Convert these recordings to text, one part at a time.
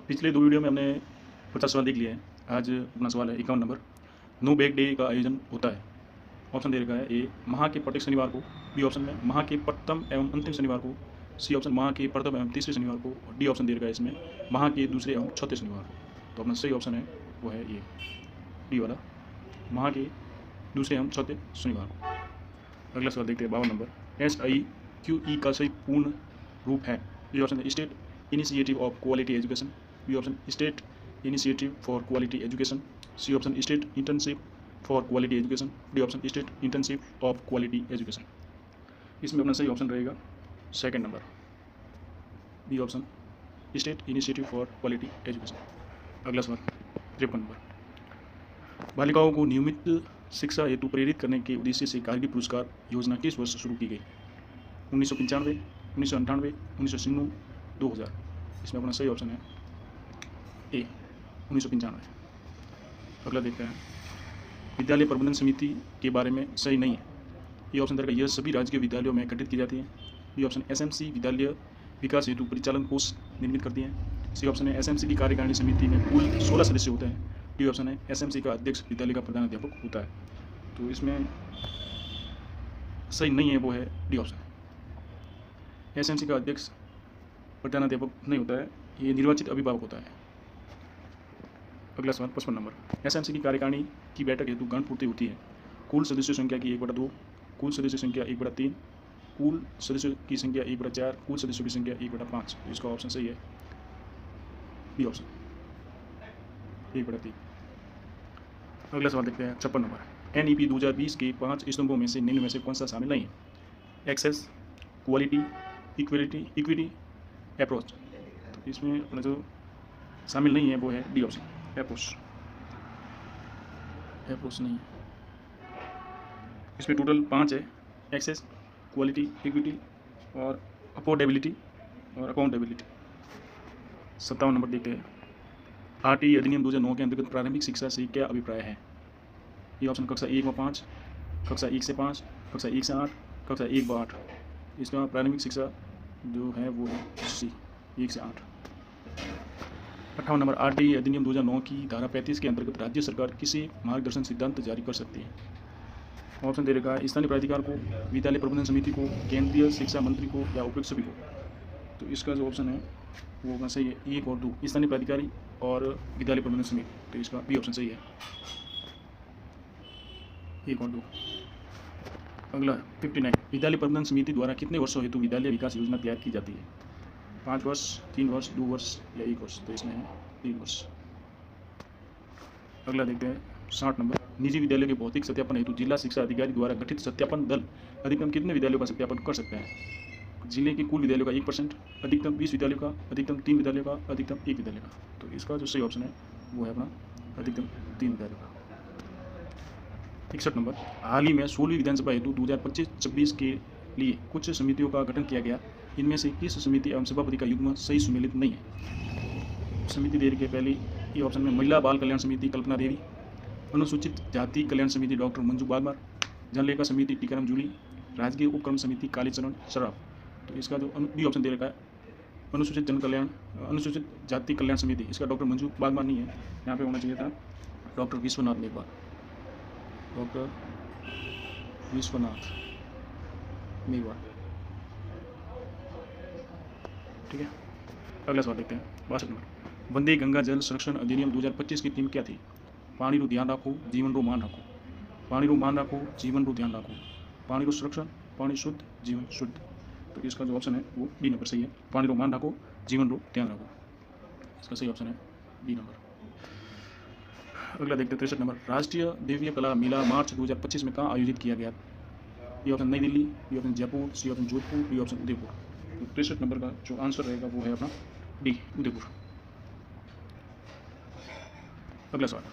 पिछले 2 वीडियो में हमने 50 सवाल देख लिए हैं। आज अपना सवाल है 51 नंबर। नो बैग डे का आयोजन होता है। ऑप्शन दे रखा है ए माह के प्रत्येक शनिवार को, बी ऑप्शन में माह के प्रथम एवं अंतिम शनिवार को, सी ऑप्शन माह के प्रथम एवं तीसरे शनिवार को, और डी ऑप्शन दे रखा है इसमें माह के दूसरे एवं चौथे शनिवार को। तो अपना सही ऑप्शन है वो है ये डी वाला, माह के दूसरे एवं चौथे शनिवार को। अगला सवाल देखते हैं 52 नंबर। SIQE का सही पूर्ण रूप है। ये ऑप्शन है state initiative of quality education, B option state initiative for quality education, C option state internship for quality education, D option state internship of quality education. इसमें अपना सही ऑप्शन रहेगा second number, B option state initiative for quality education. अगला सवाल 53 number. बालिकाओं को नियमित शिक्षा हेतु प्रेरित करने के उद्देश्य से कारगिल पुरस्कार योजना किस वर्ष शुरू की गई? 1995, 1998, 1999, 2000। इसमें अपना सही ऑप्शन है ए 1995। अगला देखते हैं विद्यालय प्रबंधन समिति के बारे में सही नहीं है। ये ऑप्शन दे यह सभी राजकीय विद्यालयों में गठित की जाती है। बी ऑप्शन SMC विद्यालय विकास हेतु परिचालन कोष निर्मित करती है। सी ऑप्शन है SMC की कार्यकारिणी समिति में कुल 16 सदस्य होते हैं। डी ऑप्शन है SMC का अध्यक्ष विद्यालय का प्रधानाध्यापक होता है। तो इसमें सही नहीं है वो है डी ऑप्शन। SMC का अध्यक्ष प्रधानाध्यापक नहीं होता है, ये निर्वाचित अभिभावक होता है। अगला सवाल 55 नंबर। SMC की कार्यकारिणी की बैठक हेतु गणपूर्ति होती है। कुल सदस्यों संख्या की 1/2, कुल सदस्यों संख्या 1/3, कुल सदस्यों की संख्या 1/4, कुल सदस्यों की संख्या 1/5। इसका ऑप्शन सही है बी ऑप्शन 1/3। अगला सवाल देखते हैं 56 नंबर। NEP 2020 के 5 स्तंभों में से निम्न में से कौन सा शामिल नहीं है? Access, quality, equity, approach. तो इसमें अपना जो शामिल नहीं है वो है डी ऑप्शन अप्रोच नहीं है। इसमें टोटल 5 है, एक्सेस, क्वालिटी, इक्विटी और अफोर्डेबिलिटी और अकाउंटेबिलिटी। 57 नंबर देखते हैं। RTE अधिनियम 2009 के अंतर्गत प्रारंभिक शिक्षा से क्या अभिप्राय है? ये ऑप्शन कक्षा 1 व 5, कक्षा 1 से 5, कक्षा 1 से 8, कक्षा 1 व 8। इसका प्रारंभिक शिक्षा जो है वो है सी 1 से 8। 58 नंबर। RTE अधिनियम 2009 की धारा 35 के अंतर्गत राज्य सरकार किसे मार्गदर्शन सिद्धांत जारी कर सकती है? ऑप्शन दे रखा है स्थानीय प्राधिकार को, विद्यालय प्रबंधन समिति को, केंद्रीय शिक्षा मंत्री को या उपयुक्त सभी को। तो इसका जो ऑप्शन है वो होगा सही है 1 और 2, स्थानीय प्राधिकारी और विद्यालय प्रबंधन समिति। तो इसका बी ऑप्शन सही है 1 और 2। अगला 59। विद्यालय प्रबंधन समिति द्वारा कितने वर्षों हेतु विद्यालय विकास योजना तैयार की जाती है? 5 वर्ष, 3 वर्ष, 2 वर्ष या 1 वर्ष। तो इसमें है 3 वर्ष। अगला देखते हैं 60 नंबर। निजी विद्यालयों के भौतिक सत्यापन हेतु जिला शिक्षा अधिकारी द्वारा गठित सत्यापन दल अधिकतम कितने विद्यालयों का सत्यापन कर सकता है? जिले के कुल विद्यालयों का 1%, अधिकतम 20 विद्यालयों का, अधिकतम 3 विद्यालयों का, अधिकतम 1 विद्यालय का। तो इसका जो सही ऑप्शन है वो है अपना अधिकतम 3 विद्यालयों का। 61 नंबर। हाल ही में 16वीं विधानसभा हेतु 2025-26 के लिए कुछ समितियों का गठन किया गया। इनमें से किस समिति एवं सभापति का युग्म सही सुमेलित नहीं है? समिति दे रही है पहली ये ऑप्शन में महिला बाल कल्याण समिति कल्पना देवी, अनुसूचित जाति कल्याण समिति डॉक्टर मंजू बागमार, जनलेखा समिति टीकाराम जूली, राजकीय उपक्रम समिति कालीचरण सराफ। तो इसका जो बी ऑप्शन दे रखा है अनुसूचित जाति कल्याण समिति, इसका डॉक्टर मंजू बागमार नहीं है, यहाँ पे होना चाहिए था डॉक्टर विश्वनाथ मेघवाल, डॉक्टर विश्वनाथ मेघवाल। ठीक है। अगला सवाल देखते हैं 62 नंबर। वंदे गंगा जल संरक्षण अधिनियम 2025 की थीम क्या थी? पानी रो ध्यान रखो, जीवन रो मान रखो, पानी रो मान रखो, जीवन रो ध्यान रखो, पानी रो संरक्षण, पानी शुद्ध, जीवन शुद्ध। तो इसका जो ऑप्शन है वो डी नंबर सही है, पानी रो मान रखो, जीवन रो ध्यान रखो। इसका सही ऑप्शन है डी नंबर। अगला देखते हैं 63 नंबर। राष्ट्रीय दिव्य कला मेला मार्च 2025 में कहाँ आयोजित किया गया? ये option New Delhi, B option Jaipur, C option Jodhpur, D option Udaipur. तो 63 नंबर का जो आंसर रहेगा वो है अपना डी उदयपुर। अगला सवाल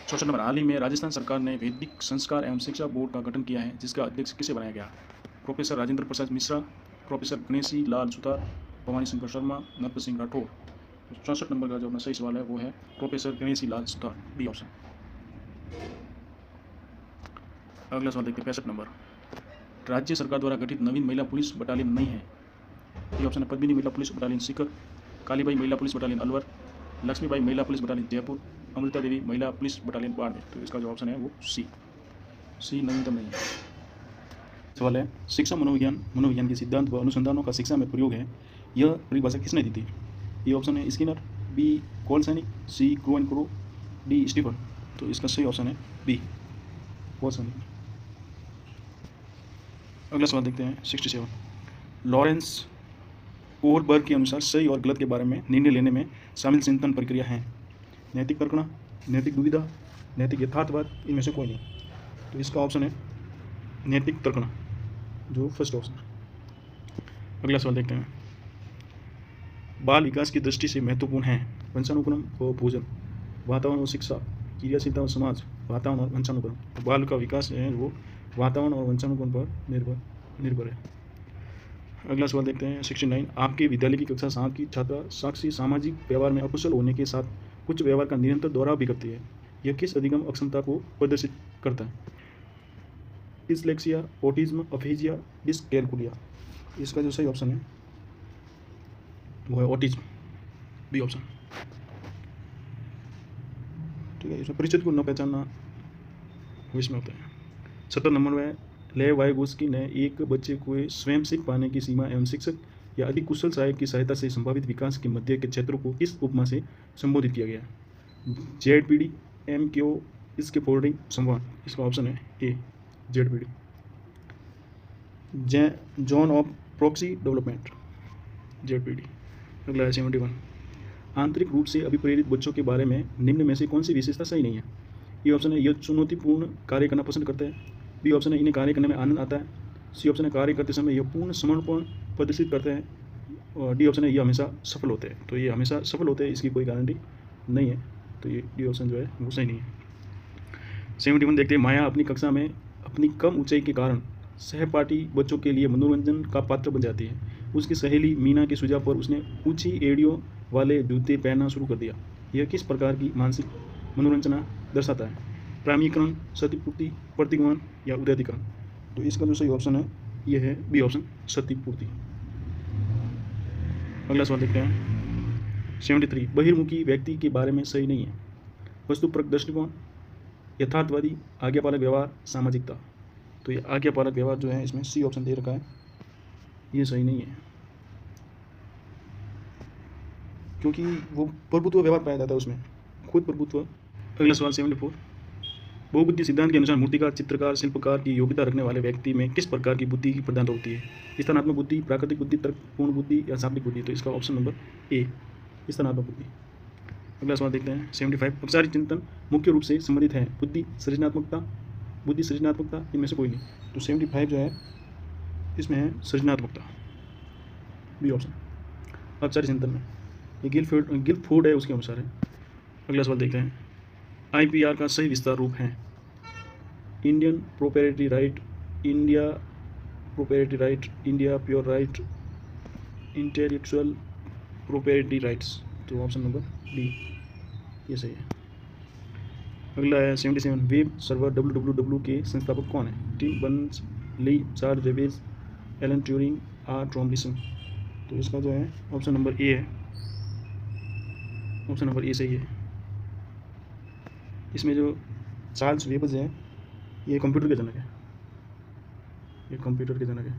64 नंबर। हाल ही में राजस्थान सरकार ने वैदिक संस्कार एवं शिक्षा बोर्ड का गठन किया है, जिसका अध्यक्ष किसे बनाया गया? Professor Rajendra Prasad Mishra, professor Ganeshi Lal Sutar, Bhavani Shankar Sharma, Narpat Singh Rathore. 64 number का जो अपना सही सवाल है वो है professor Ganeshi Lal Sutar, D option. अगला सवाल देखते हैं 65 नंबर। राज्य सरकार द्वारा गठित नवीन महिला पुलिस बटालियन नहीं है। ये ऑप्शन है पद्मिनी महिला पुलिस बटालियन सीकर, कालीबाई महिला पुलिस बटालियन अलवर, लक्ष्मीबाई महिला पुलिस बटालियन जयपुर, अमृता देवी महिला पुलिस बटालियन बाड़मेर। तो इसका जो ऑप्शन है वो सी नवीनतम नहीं है। सवाल है, शिक्षा मनोविज्ञान के सिद्धांत व अनुसंधानों का शिक्षा में प्रयोग है, यह परिभाषा किसने दी थी? ये ऑप्शन है स्किनर, बी कॉल सैनिक, C crew and crew, D Stephen. तो इसका सही ऑप्शन है बी कॉल सैनिक। अगला सवाल देखते हैं 67। लॉरेंस कोहलबर्ग के अनुसार सही और गलत के बारे में निर्णय लेने में शामिल चिंतन प्रक्रिया है नैतिक तर्कना, नैतिक दुविधा, नैतिक यथार्थवाद, इनमें से कोई नहीं। तो इसका ऑप्शन है नैतिक तर्कना, जो फर्स्ट ऑप्शन है। अगला सवाल देखते हैं, बाल विकास की दृष्टि से महत्वपूर्ण है वंशानुक्रम और भोजन, वातावरण और शिक्षा, क्रियाशीलता और समाज, वातावरण और वंशानुक्रम। बाल का विकास है वो वातावरण और वंशानुक्रम पर निर्भर है। अगला सवाल देखते हैं 69। आपके विद्यालय की कक्षा 7 की छात्रा साक्षी सामाजिक व्यवहार में अकुशल होने के साथ कुछ व्यवहार का निरंतर दोहराव भी करती है, यह किस अधिगम अक्षमता को प्रदर्शित करता है? Dyslexia, autism, aphasia, dyscalculia. इसका जो सही ऑप्शन है वो है ऑटिज्म, बी ऑप्शन। ठीक है, इसमें परिचित को न पहचानना इसमें होता है। 70 नंबर में लेवाइगोस्की ने एक बच्चे को स्वयं सीख पाने की सीमा एवं शिक्षक या अधिक कुशल सहायक की सहायता से संभावित विकास के मध्य के क्षेत्रों को किस उपमा से संबोधित किया गया? जेडपीडी, एमक्यू, इसके फोल्डिंग, संवाद। इसका ऑप्शन है A ZPD, zone of proximal development, ZPD. अगला है 71। आंतरिक रूप से अभिप्रेरित बच्चों के बारे में निम्न में से कौन सी विशेषता सही नहीं है? ये ऑप्शन है, यह चुनौतीपूर्ण कार्य करना पसंद करते हैं, बी ऑप्शन है, इन्हें कार्य करने में आनंद आता है, सी ऑप्शन है, कार्य करते समय यह पूर्ण समर्पण प्रदर्शित करते हैं, और डी ऑप्शन है, ये हमेशा सफल होते हैं। तो ये हमेशा सफल होते हैं, इसकी कोई गारंटी नहीं है, तो ये डी ऑप्शन जो है वो सही नहीं है। 71 देखते हैं, माया अपनी कक्षा में अपनी कम ऊंचाई के कारण सहपाठी बच्चों के लिए मनोरंजन का पात्र बन जाती है। उसकी सहेली मीना के सुझाव पर उसने ऊंची एड़ियों वाले जूते पहनना शुरू कर दिया। यह किस प्रकार की मानसिक मनोरंजना दर्शाता है? प्रामीकरण, क्षतिपूर्ति, प्रतिगमन या उदयीकरण। तो इसका जो सही ऑप्शन है यह है बी ऑप्शन, क्षतिपूर्ति। अगला सवाल देखते हैं 73। बहिर्मुखी व्यक्ति के बारे में सही नहीं है वस्तुपरक दृष्टिकोण, यथार्थवादी, आज्ञापालक व्यवहार, सामाजिकता। तो ये आज्ञापालक व्यवहार जो है इसमें सी ऑप्शन दे रखा है, ये सही नहीं है, क्योंकि वो प्रभुत्व व्यवहार पाया जाता है उसमें, खुद प्रभुत्व। अगला सवाल 74। बहुबुद्धि सिद्धांत के अनुसार मूर्तिकार, चित्रकार, शिल्पकार की योग्यता रखने वाले व्यक्ति में किस प्रकार की बुद्धि की प्रधानता होती है? स्थानात्मक बुद्धि, प्राकृतिक बुद्धि, तर्कपूर्ण बुद्धि या शाब्दिक बुद्धि। तो इसका ऑप्शन नंबर ए स्थानात्मक बुद्धि। अगला सवाल देखते हैं 75। औपचारिक चिंतन मुख्य रूप से संबंधित है बुद्धि सृजनात्मकता, इनमें से कोई नहीं। तो 75 जो है इसमें है सृजनात्मकता, बी ऑप्शन। औपचारिक चिंतन में ये गिलफोर्ड है उसके अनुसार है। अगला सवाल देखते हैं, IPR का सही विस्तार रूप है Indian proprietary right, India proprietary right, India pure right, intellectual proprietary rights. तो ऑप्शन नंबर डी ये सही है। अगला है 77। वेब सर्वर www के संस्थापक कौन है? Tim Berners Lee, Charles Babbage, Alan Turing, R Tomlinson. तो इसका जो है ऑप्शन नंबर ए है, ऑप्शन नंबर ए सही है। इसमें जो चार्ल्स बेबेज है ये कंप्यूटर के जनक है, ये कंप्यूटर के जनक है।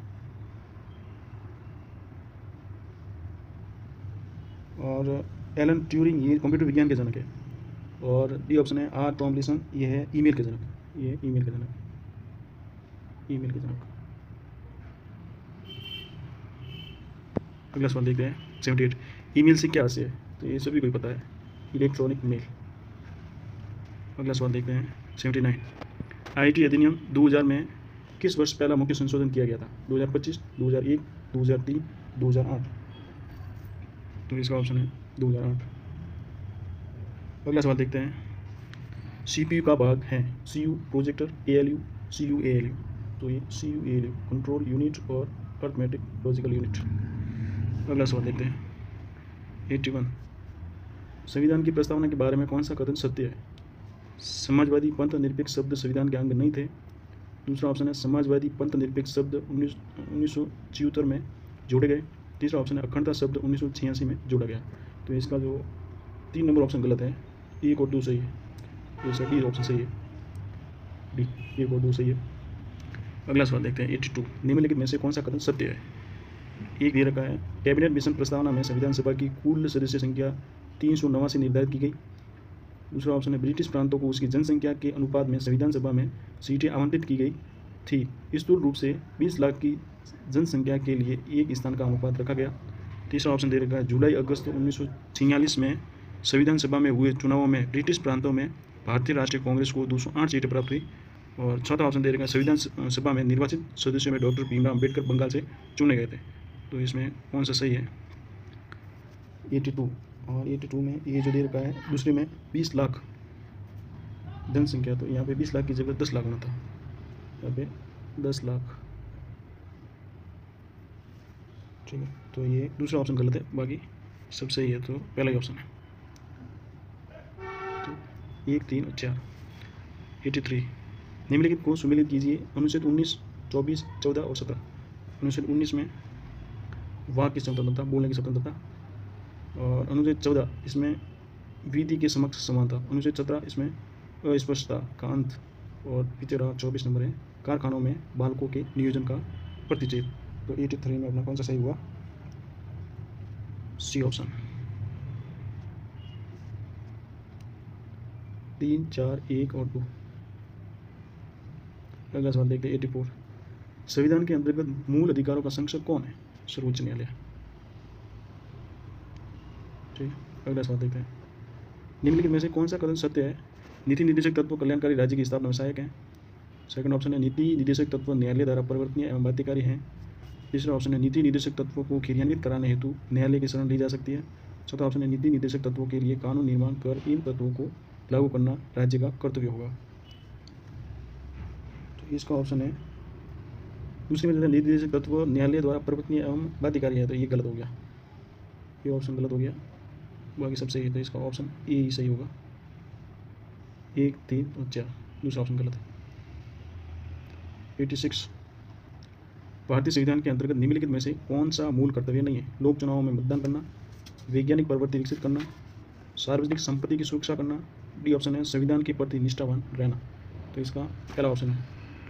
और एलन ट्यूरिंग ये कंप्यूटर विज्ञान के जनक है। और डी ऑप्शन है आर टॉमलिंसन, ये है ईमेल के जनक, ये ईमेल के जनक, ईमेल के जनक। अगला सवाल देखते हैं 78। ईमेल से क्या आशय है? तो ये सभी को पता है, इलेक्ट्रॉनिक मेल। अगला सवाल देखते हैं 79। IIT अधिनियम 2000 में किस वर्ष पहला मुख्य संशोधन किया गया था? 2025, 2001, 2003, 2008। तो इसका ऑप्शन है 2008। अगला सवाल देखते हैं, CPU का भाग है CU projector, ALU, CU ALU। तो ये CU ALU कंट्रोल यूनिट और अर्थमेटिक लॉजिकल यूनिट। अगला सवाल देखते हैं 81। संविधान की प्रस्तावना के बारे में कौन सा कथन सत्य है? समाजवादी पंथ निरपेक्ष शब्द संविधान के अंग नहीं थे। दूसरा ऑप्शन है समाजवादी पंथ निरपेक्ष शब्द 1976 में जोड़े गए। तीसरा ऑप्शन है अखंडता शब्द 1986 में जोड़ा गया। तो इसका जो 3 नंबर ऑप्शन गलत है, 1 और 2 सही है। तो इसका डी ऑप्शन सही है, डी 1 और 2 सही है। अगला सवाल देखते हैं 82, निम्नलिखित में से कौन सा कथन सत्य है। एक दे रखा है, कैबिनेट मिशन प्रस्तावना में संविधान सभा की कुल सदस्य संख्या 389 निर्धारित की गई। दूसरा ऑप्शन है, ब्रिटिश प्रांतों को उसकी जनसंख्या के अनुपात में संविधान सभा में सीटें आवंटित की गई थी। स्थूल रूप से 20 लाख की जनसंख्या के लिए एक स्थान का अनुपात रखा गया। तीसरा ऑप्शन दे रखा है, जुलाई अगस्त 1946 में संविधान सभा में हुए चुनावों में ब्रिटिश प्रांतों में भारतीय राष्ट्रीय कांग्रेस को 208 सीटें प्राप्त हुई। और चौथा ऑप्शन दे रखा है, संविधान सभा में निर्वाचित सदस्यों में डॉक्टर भीमराव अम्बेडकर बंगाल से चुने गए थे। तो इसमें कौन सा सही है, 82। और 82 में ये जो दे रखा है, दूसरे में 20 लाख जनसंख्या, तो यहाँ पे 20 लाख की जगह 10 लाख होना था, यहाँ पे 10 लाख। ठीक है, तो ये दूसरा ऑप्शन गलत है, बाकी सब सही है। तो पहला ही ऑप्शन है। तो 1, 3 और 4। 83, निम्नलिखित को सुमेलित कीजिए। अनुच्छेद 19, 24, 14 और 17। अनुच्छेद 19 में वाक की स्वतंत्रता, बोलने की स्वतंत्रता। और अनुच्छेद 14 इसमें विधि के समक्ष समानता। अनुच्छेद 17 इसमें अस्पष्टता का अंत। और पिछड़ा 24 नंबर है, कारखानों में बालकों के नियोजन का प्रतिषेध। तो 83 में अपना कौन सा सही हुआ, सी ऑप्शन। 3, 4, 1 और 2। अगला सवाल देखते हैं 84, संविधान के अंतर्गत मूल अधिकारों का संरक्षक कौन है, सर्वोच्च न्यायालय। ठीक, अगला सवाल देखते हैं, निम्नलिखित में से कौन सा कथन सत्य है। नीति निर्देशक तत्व कल्याणकारी राज्य की स्थापना में सहायक है। सेकंड ऑप्शन है, नीति निर्देशक तत्व न्यायालय द्वारा परिवर्तनीय एवं बाध्यकारी हैं। तीसरा ऑप्शन है, नीति निर्देशक तत्वों को क्रियान्वित कराने हेतु न्यायालय की शरण ली जा सकती है। चौथा ऑप्शन है, नीति निर्देशक तत्वों के लिए कानून निर्माण कर इन तत्वों को लागू करना राज्य का कर्तव्य होगा। तो इसका ऑप्शन है, दूसरे में नीति निर्देशक तत्व न्यायालय द्वारा परिवर्तनीय एवं बाध्यकारी है, तो ये गलत हो गया, ये ऑप्शन गलत हो गया, बाकी सब सही है। तो इसका ऑप्शन ए ही सही होगा, 1, 3 और 4, दूसरा ऑप्शन गलत है। 86, भारतीय संविधान के अंतर्गत निम्नलिखित में से कौन सा मूल कर्तव्य नहीं है। लोक चुनावों में मतदान करना, वैज्ञानिक प्रवृत्ति विकसित करना, सार्वजनिक संपत्ति की सुरक्षा करना। डी ऑप्शन है, संविधान के प्रति निष्ठावान रहना। तो इसका पहला ऑप्शन है,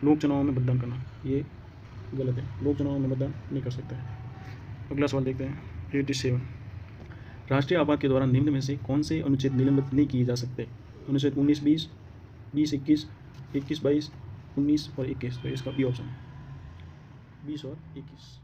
लोक चुनावों में मतदान करना, ये गलत है, लोक चुनावों में मतदान नहीं कर सकते हैं। अगला सवाल देखते हैं 87, राष्ट्रीय आपात के दौरान निम्न में से कौन से अनुच्छेद निलंबित नहीं किए जा सकते। अनुच्छेद 19, 20, 20, 21, 21, 22, 19 और 21। तो इसका बी ऑप्शन है, 20 और 21।